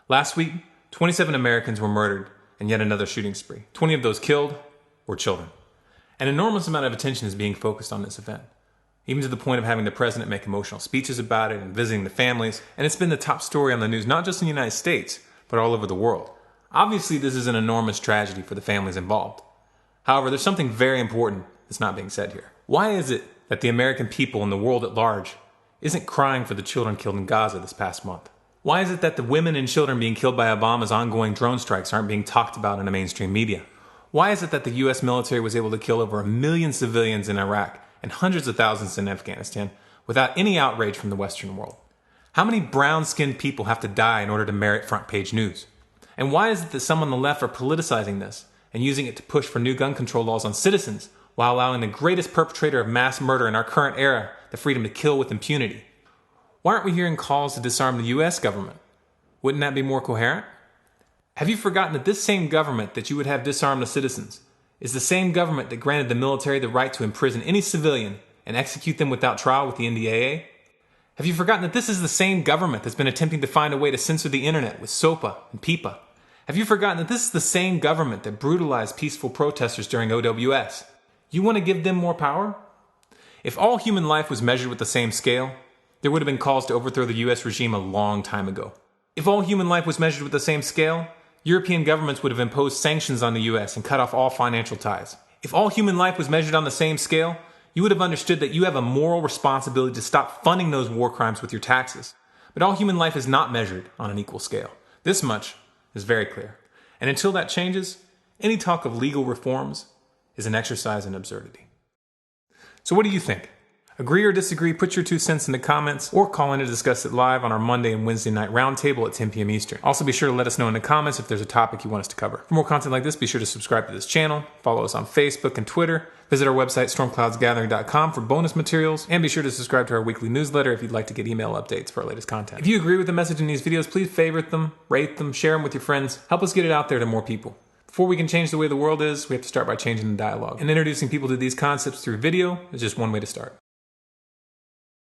Last week, 27 Americans were murdered in yet another shooting spree. 20 of those killed were children. An enormous amount of attention is being focused on this event, even to the point of having the president make emotional speeches about it and visiting the families, and it's been the top story on the news not just in the United States, but all over the world. Obviously, this is an enormous tragedy for the families involved. However, there's something very important that's not being said here. Why is it that the American people and the world at large isn't crying for the children killed in Gaza this past month? Why is it that the women and children being killed by Obama's ongoing drone strikes aren't being talked about in the mainstream media? Why is it that the U.S. military was able to kill over 1 million civilians in Iraq and hundreds of thousands in Afghanistan without any outrage from the Western world? How many brown-skinned people have to die in order to merit front-page news? And why is it that some on the left are politicizing this and using it to push for new gun control laws on citizens while allowing the greatest perpetrator of mass murder in our current era the freedom to kill with impunity? Why aren't we hearing calls to disarm the U.S. government? Wouldn't that be more coherent? Have you forgotten that this same government that you would have disarm the citizens is the same government that granted the military the right to imprison any civilian and execute them without trial with the NDAA? Have you forgotten that this is the same government that's been attempting to find a way to censor the internet with SOPA and PIPA? Have you forgotten that this is the same government that brutalized peaceful protesters during OWS? You want to give them more power? If all human life was measured with the same scale, there would have been calls to overthrow the U.S. regime a long time ago. If all human life was measured with the same scale, European governments would have imposed sanctions on the U.S. and cut off all financial ties. If all human life was measured on the same scale, you would have understood that you have a moral responsibility to stop funding those war crimes with your taxes. But all human life is not measured on an equal scale. This much is very clear. And until that changes, any talk of legal reforms is an exercise in absurdity. So what do you think? Agree or disagree, put your 2 cents in the comments, or call in to discuss it live on our Monday and Wednesday night roundtable at 10 p.m. Eastern. Also, be sure to let us know in the comments if there's a topic you want us to cover. For more content like this, be sure to subscribe to this channel, follow us on Facebook and Twitter, visit our website, stormcloudsgathering.com, for bonus materials, and be sure to subscribe to our weekly newsletter if you'd like to get email updates for our latest content. If you agree with the message in these videos, please favorite them, rate them, share them with your friends. Help us get it out there to more people. Before we can change the way the world is, we have to start by changing the dialogue. And introducing people to these concepts through video is just one way to start.